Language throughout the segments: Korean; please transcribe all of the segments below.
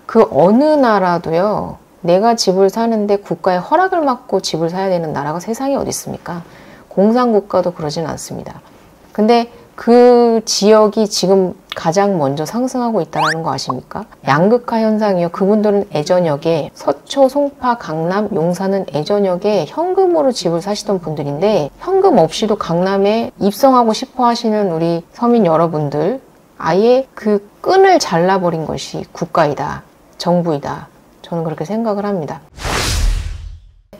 그 어느 나라도요, 내가 집을 사는데 국가의 허락을 받고 집을 사야 되는 나라가 세상에 어디 있습니까? 공산국가도 그러진 않습니다. 근데 그 지역이 지금 가장 먼저 상승하고 있다는 거 아십니까? 양극화 현상이요. 그분들은 애저녁에 서초, 송파, 강남, 용산은 애저녁에 현금으로 집을 사시던 분들인데, 현금 없이도 강남에 입성하고 싶어 하시는 우리 서민 여러분들, 아예 그 끈을 잘라버린 것이 국가이다, 정부이다. 저는 그렇게 생각을 합니다.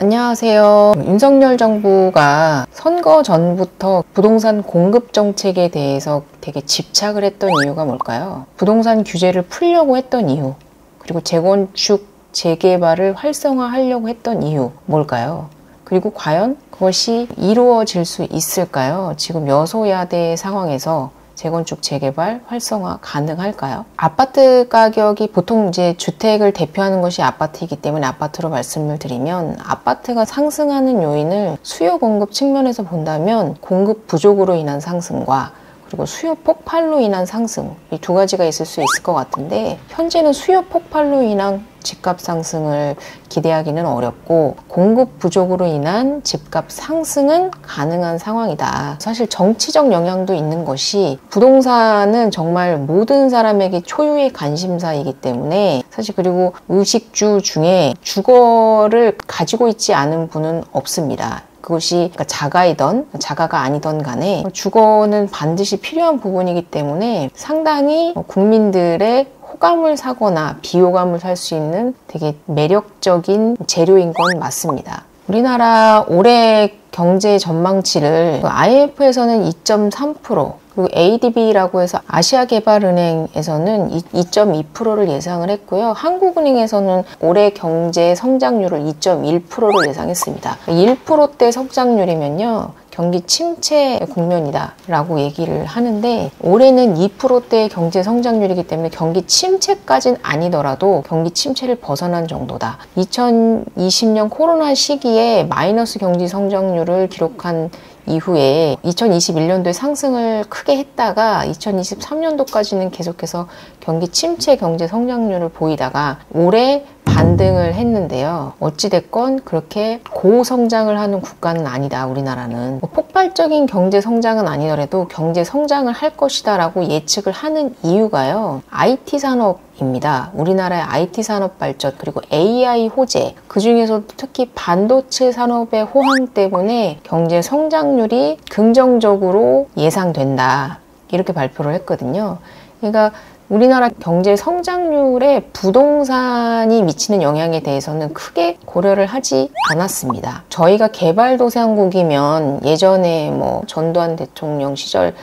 안녕하세요. 윤석열 정부가 선거 전부터 부동산 공급 정책에 대해서 되게 집착을 했던 이유가 뭘까요? 부동산 규제를 풀려고 했던 이유, 그리고 재건축, 재개발을 활성화하려고 했던 이유 뭘까요? 그리고 과연 그것이 이루어질 수 있을까요? 지금 여소야대 상황에서 재건축, 재개발, 활성화 가능할까요? 아파트 가격이 보통 이제 주택을 대표하는 것이 아파트이기 때문에 아파트로 말씀을 드리면, 아파트가 상승하는 요인을 수요 공급 측면에서 본다면 공급 부족으로 인한 상승과 그리고 수요 폭발로 인한 상승, 이 두 가지가 있을 수 있을 것 같은데, 현재는 수요 폭발로 인한 집값 상승을 기대하기는 어렵고 공급 부족으로 인한 집값 상승은 가능한 상황이다. 사실 정치적 영향도 있는 것이, 부동산은 정말 모든 사람에게 초유의 관심사이기 때문에, 사실 그리고 의식주 중에 주거를 가지고 있지 않은 분은 없습니다. 그것이 자가이던 자가가 아니던 간에 주거는 반드시 필요한 부분이기 때문에 상당히 국민들의 호감을 사거나 비호감을 살 수 있는 되게 매력적인 재료인 건 맞습니다. 우리나라 올해 경제 전망치를 IMF에서는 2.3%, 그리고 ADB라고 해서 아시아개발은행에서는 2.2%를 예상을 했고요. 한국은행에서는 올해 경제 성장률을 2.1%를 예상했습니다. 1%대 성장률이면요, 경기 침체 국면이다 라고 얘기를 하는데, 올해는 2%대의 경제 성장률이기 때문에 경기 침체까지는 아니더라도 경기 침체를 벗어난 정도다. 2020년 코로나 시기에 마이너스 경제 성장률을 기록한 이후에 2021년도에 상승을 크게 했다가 2023년도까지는 계속해서 경기 침체 경제 성장률을 보이다가 올해 반등을 했는데요. 어찌됐건 그렇게 고성장을 하는 국가는 아니다, 우리나라는. 폭발적인 경제 성장은 아니더라도 경제 성장을 할 것이다 라고 예측을 하는 이유가요, IT 산업입니다. 우리나라의 IT 산업 발전, 그리고 AI 호재, 그 중에서도 특히 반도체 산업의 호황 때문에 경제 성장률이 긍정적으로 예상된다, 이렇게 발표를 했거든요. 그러니까 우리나라 경제 성장률에 부동산이 미치는 영향에 대해서는 크게 고려를 하지 않았습니다. 저희가 개발도상국이면 예전에 뭐 전두환 대통령 시절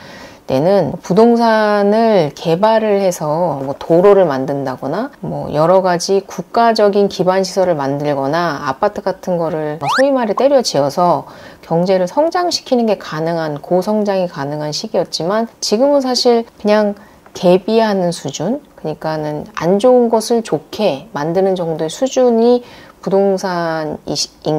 때는 부동산을 개발을 해서 뭐 도로를 만든다거나 뭐 여러 가지 국가적인 기반 시설을 만들거나 아파트 같은 거를 소위 말해 때려 지어서 경제를 성장시키는 게 가능한, 고성장이 가능한 시기였지만, 지금은 사실 그냥 대비하는 수준, 그러니까는 안 좋은 것을 좋게 만드는 정도의 수준이 부동산인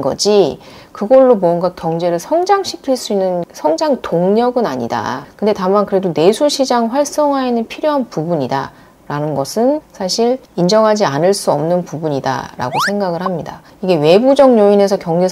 거지, 그걸로 뭔가 경제를 성장시킬 수 있는 성장 동력은 아니다. 근데 다만 그래도 내수시장 활성화에는 필요한 부분이다 라는 것은 사실 인정하지 않을 수 없는 부분이다 라고 생각을 합니다. 이게 외부적 요인에서 경제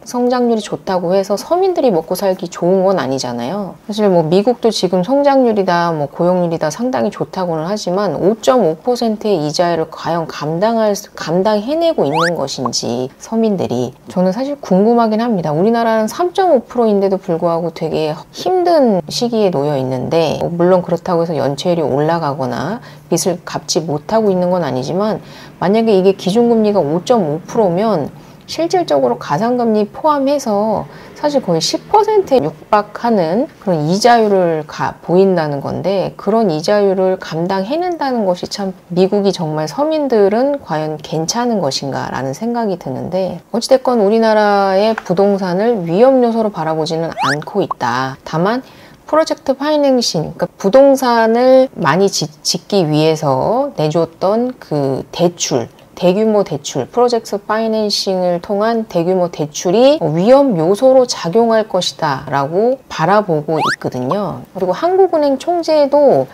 성장률이 좋다고 해서 서민들이 먹고 살기 좋은 건 아니잖아요. 사실 뭐 미국도 지금 성장률이다, 뭐 고용률이다 상당히 좋다고는 하지만 5.5%의 이자율을 과연 감당해내고 있는 것인지 서민들이, 저는 사실 궁금하긴 합니다. 우리나라는 3.5%인데도 불구하고 되게 힘든 시기에 놓여 있는데, 물론 그렇다고 해서 연체율이 올라가거나 빚을 갚지 못하고 있는 건 아니지만, 만약에 이게 기준금리가 5.5%면 실질적으로 가상금리 포함해서 사실 거의 10%에 육박하는 그런 이자율을 보인다는 건데, 그런 이자율을 감당해낸다는 것이 참, 미국이 정말 서민들은 과연 괜찮은 것인가 라는 생각이 드는데, 어찌됐건 우리나라의 부동산을 위험 요소로 바라보지는 않고 있다. 다만 프로젝트 파이낸싱, 그러니까 부동산을 많이 짓기 위해서 내줬던 그 대출, 대규모 대출, 프로젝트 파이낸싱을 통한 대규모 대출이 위험 요소로 작용할 것이다 라고 바라보고 있거든요. 그리고 한국은행 총재도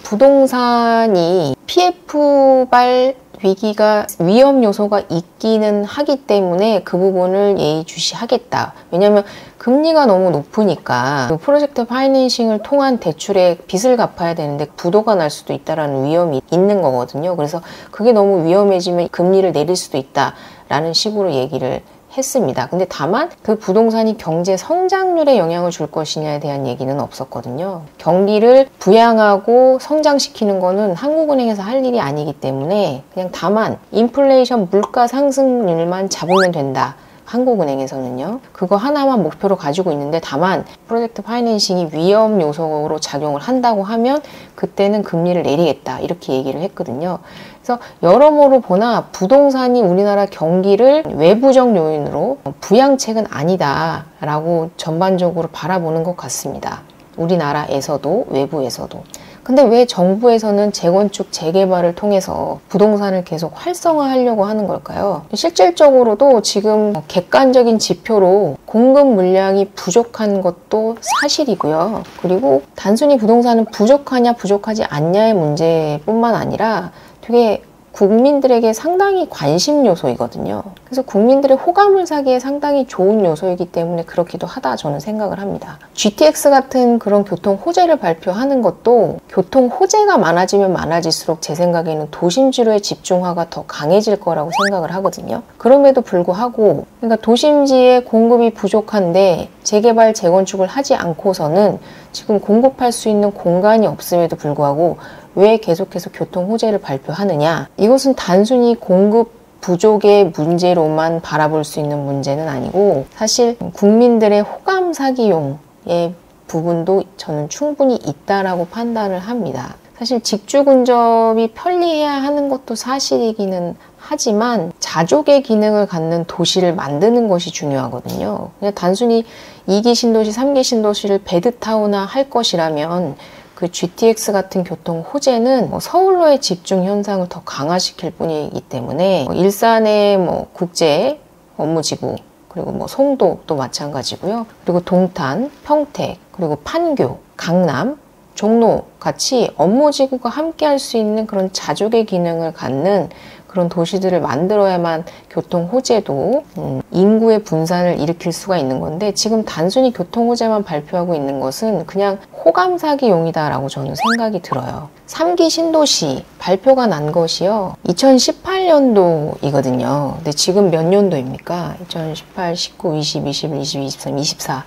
부동산이 PF발 위기가 위험 요소가 있기는 하기 때문에 그 부분을 예의주시하겠다. 왜냐하면 금리가 너무 높으니까 그 프로젝트 파이낸싱을 통한 대출에 빚을 갚아야 되는데 부도가 날 수도 있다라는 위험이 있는 거거든요. 그래서 그게 너무 위험해지면 금리를 내릴 수도 있다라는 식으로 얘기를 했습니다. 근데 다만 그 부동산이 경제 성장률에 영향을 줄 것이냐에 대한 얘기는 없었거든요. 경기를 부양하고 성장시키는 거는 한국은행에서 할 일이 아니기 때문에 그냥 다만 인플레이션 물가 상승률만 잡으면 된다. 한국은행에서는요. 그거 하나만 목표로 가지고 있는데 다만 프로젝트 파이낸싱이 위험 요소로 작용을 한다고 하면 그때는 금리를 내리겠다. 이렇게 얘기를 했거든요. 그래서 여러모로 보나 부동산이 우리나라 경기를 외부적 요인으로 부양책은 아니다라고 전반적으로 바라보는 것 같습니다. 우리나라에서도 외부에서도. 근데 왜 정부에서는 재건축, 재개발을 통해서 부동산을 계속 활성화하려고 하는 걸까요? 실질적으로도 지금 객관적인 지표로 공급 물량이 부족한 것도 사실이고요. 그리고 단순히 부동산은 부족하냐 부족하지 않냐의 문제뿐만 아니라 되게 국민들에게 상당히 관심 요소이거든요. 그래서 국민들의 호감을 사기에 상당히 좋은 요소이기 때문에 그렇기도 하다 저는 생각을 합니다. GTX 같은 그런 교통 호재를 발표하는 것도 교통 호재가 많아지면 많아질수록 제 생각에는 도심지로의 집중화가 더 강해질 거라고 생각을 하거든요. 그럼에도 불구하고 그러니까 도심지의 공급이 부족한데 재개발, 재건축을 하지 않고서는 지금 공급할 수 있는 공간이 없음에도 불구하고 왜 계속해서 교통 호재를 발표하느냐? 이것은 단순히 공급 부족의 문제로만 바라볼 수 있는 문제는 아니고 사실 국민들의 호감 사기용의 부분도 저는 충분히 있다라고 판단을 합니다. 사실 직주 근접이 편리해야 하는 것도 사실이기는 하지만 자족의 기능을 갖는 도시를 만드는 것이 중요하거든요. 그냥 단순히 2기 신도시, 3기 신도시를 베드타운화 할 것이라면 그 GTX 같은 교통 호재는 서울로의 집중 현상을 더 강화시킬 뿐이기 때문에 일산의 국제 업무지구 그리고 송도도 마찬가지고요. 그리고 동탄, 평택, 그리고 판교, 강남, 종로 같이 업무지구가 함께 할 수 있는 그런 자족의 기능을 갖는 그런 도시들을 만들어야만 교통 호재도 인구의 분산을 일으킬 수가 있는 건데 지금 단순히 교통 호재만 발표하고 있는 것은 그냥 호감사기용이다라고 저는 생각이 들어요. 3기 신도시 발표가 난 것이요. 2018년도이거든요. 근데 지금 몇 년도입니까? 2018, 19, 20, 21, 22, 23, 24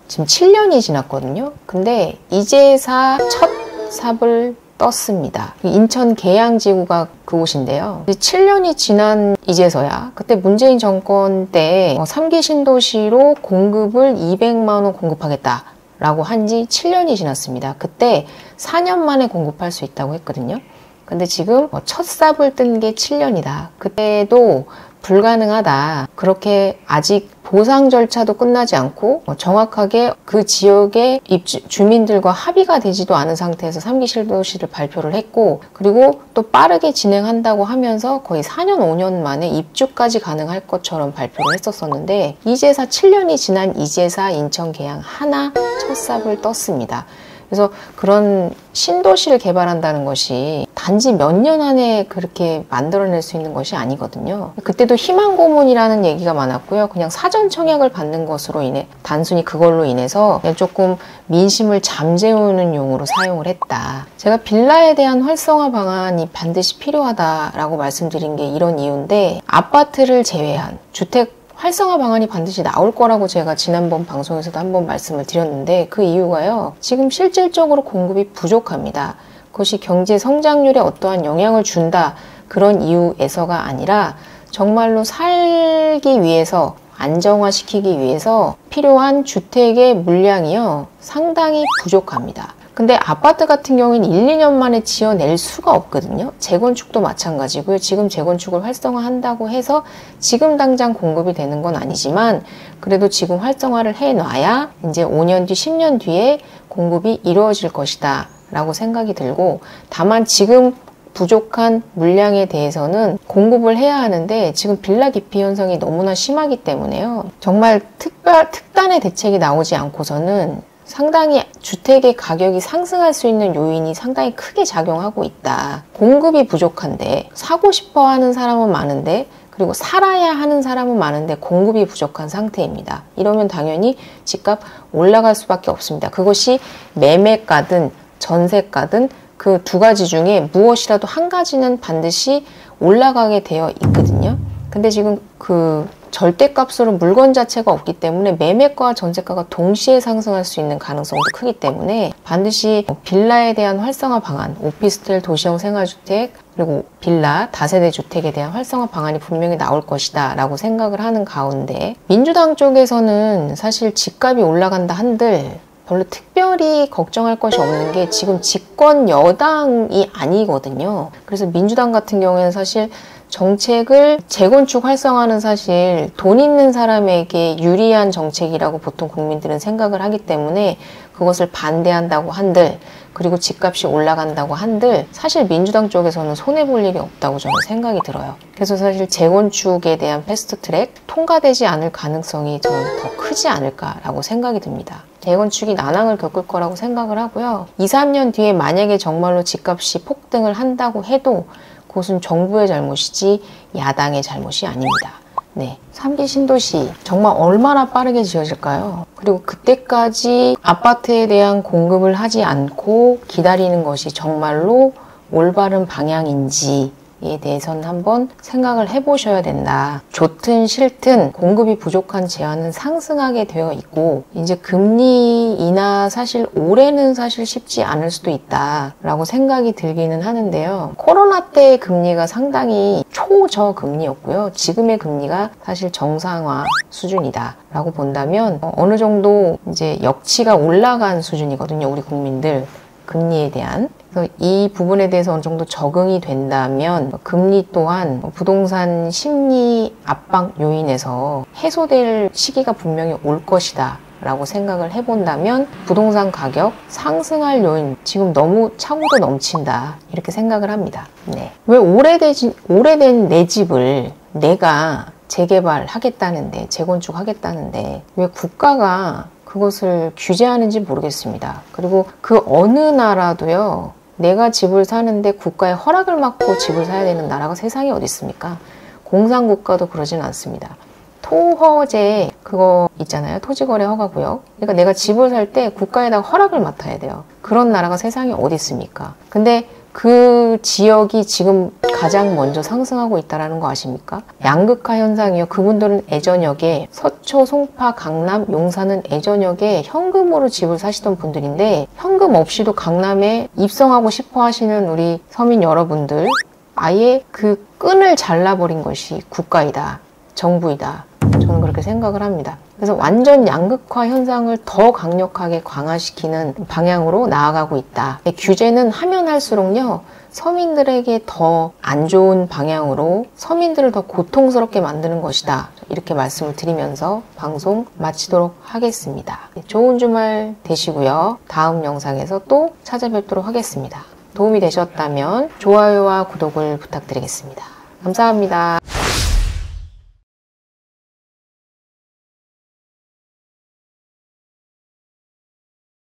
지금 7년이 지났거든요. 근데 이제사 첫 삽을 떴습니다. 인천 계양지구가 그곳인데요. 7년이 지난 이제서야 그때 문재인 정권 때 3기 신도시로 공급을 200만 원 공급하겠다 라고 한 지 7년이 지났습니다. 그때 4년 만에 공급할 수 있다고 했거든요. 근데 지금 첫 삽을 뜬 게 7년이다. 그때도 불가능하다. 그렇게 아직 보상 절차도 끝나지 않고 정확하게 그 지역의 주민들과 합의가 되지도 않은 상태에서 3기 신도시를 발표를 했고 그리고 또 빠르게 진행한다고 하면서 거의 4년, 5년 만에 입주까지 가능할 것처럼 발표를 했었었는데 이제사 7년이 지난 이제사 인천 계양 하나 첫 삽을 떴습니다. 그래서 그런 신도시를 개발한다는 것이 단지 몇 년 안에 그렇게 만들어낼 수 있는 것이 아니거든요. 그때도 희망고문이라는 얘기가 많았고요. 그냥 사전 청약을 받는 것으로 인해 단순히 그걸로 인해서 그냥 조금 민심을 잠재우는 용으로 사용을 했다. 제가 빌라에 대한 활성화 방안이 반드시 필요하다라고 말씀드린 게 이런 이유인데 아파트를 제외한 주택 활성화 방안이 반드시 나올 거라고 제가 지난번 방송에서도 한번 말씀을 드렸는데 그 이유가요. 지금 실질적으로 공급이 부족합니다. 그것이 경제 성장률에 어떠한 영향을 준다 그런 이유에서가 아니라 정말로 살기 위해서 안정화시키기 위해서 필요한 주택의 물량이요. 상당히 부족합니다. 근데 아파트 같은 경우에는 1, 2년 만에 지어낼 수가 없거든요. 재건축도 마찬가지고요. 지금 재건축을 활성화한다고 해서 지금 당장 공급이 되는 건 아니지만 그래도 지금 활성화를 해놔야 이제 5년 뒤, 10년 뒤에 공급이 이루어질 것이다 라고 생각이 들고 다만 지금 부족한 물량에 대해서는 공급을 해야 하는데 지금 빌라 기피 현상이 너무나 심하기 때문에요. 정말 특단의 대책이 나오지 않고서는 상당히 주택의 가격이 상승할 수 있는 요인이 상당히 크게 작용하고 있다. 공급이 부족한데 사고 싶어 하는 사람은 많은데 그리고 살아야 하는 사람은 많은데 공급이 부족한 상태입니다. 이러면 당연히 집값 올라갈 수밖에 없습니다. 그것이 매매가든 전세가든 그 두 가지 중에 무엇이라도 한 가지는 반드시 올라가게 되어 있거든요. 근데 지금 그 절대값으로 물건 자체가 없기 때문에 매매가와 전세가가 동시에 상승할 수 있는 가능성도 크기 때문에 반드시 빌라에 대한 활성화 방안, 오피스텔, 도시형 생활주택, 그리고 빌라, 다세대 주택에 대한 활성화 방안이 분명히 나올 것이다 라고 생각을 하는 가운데 민주당 쪽에서는 사실 집값이 올라간다 한들 별로 특별히 걱정할 것이 없는 게 지금 집권 여당이 아니거든요. 그래서 민주당 같은 경우에는 사실 정책을 재건축 활성화는 사실 돈 있는 사람에게 유리한 정책이라고 보통 국민들은 생각을 하기 때문에 그것을 반대한다고 한들 그리고 집값이 올라간다고 한들 사실 민주당 쪽에서는 손해볼 일이 없다고 저는 생각이 들어요. 그래서 사실 재건축에 대한 패스트트랙 통과되지 않을 가능성이 저는 더 크지 않을까라고 생각이 듭니다. 재건축이 난항을 겪을 거라고 생각을 하고요. 2, 3년 뒤에 만약에 정말로 집값이 폭등을 한다고 해도 그것은 정부의 잘못이지 야당의 잘못이 아닙니다. 네, 3기 신도시 정말 얼마나 빠르게 지어질까요? 그리고 그때까지 아파트에 대한 공급을 하지 않고 기다리는 것이 정말로 올바른 방향인지에 대해서는 한번 생각을 해보셔야 된다. 좋든 싫든 공급이 부족한 제한은 상승하게 되어 있고 이제 금리 인하 사실 올해는 사실 쉽지 않을 수도 있다라고 생각이 들기는 하는데요. 코로나 때의 금리가 상당히 초저금리였고요. 지금의 금리가 사실 정상화 수준이다 라고 본다면 어느 정도 이제 역치가 올라간 수준이거든요. 우리 국민들 금리에 대한. 그래서 이 부분에 대해서 어느 정도 적응이 된다면 금리 또한 부동산 심리 압박 요인에서 해소될 시기가 분명히 올 것이다 라고 생각을 해본다면 부동산 가격 상승할 요인 지금 너무 차고도 넘친다 이렇게 생각을 합니다. 네. 왜 오래된 내 집을 내가 재개발하겠다는데 재건축하겠다는데 왜 국가가 그것을 규제하는지 모르겠습니다. 그리고 그 어느 나라도요. 내가 집을 사는데 국가의 허락을 받고 집을 사야 되는 나라가 세상에 어디 있습니까? 공산국가도 그러진 않습니다. 토허제 그거 있잖아요. 토지거래 허가구역. 그러니까 내가 집을 살 때 국가에다가 허락을 맡아야 돼요. 그런 나라가 세상에 어디 있습니까? 근데 그 지역이 지금 가장 먼저 상승하고 있다는 거 아십니까? 양극화 현상이요. 그분들은 예전역에 서초, 송파, 강남, 용산은 예전역에 현금으로 집을 사시던 분들인데 현금 없이도 강남에 입성하고 싶어 하시는 우리 서민 여러분들 아예 그 끈을 잘라버린 것이 국가이다. 정부이다. 저는 그렇게 생각을 합니다. 그래서 완전 양극화 현상을 더 강력하게 강화시키는 방향으로 나아가고 있다. 규제는 하면 할수록요. 서민들에게 더 안 좋은 방향으로 서민들을 더 고통스럽게 만드는 것이다. 이렇게 말씀을 드리면서 방송 마치도록 하겠습니다. 좋은 주말 되시고요. 다음 영상에서 또 찾아뵙도록 하겠습니다. 도움이 되셨다면 좋아요와 구독을 부탁드리겠습니다. 감사합니다.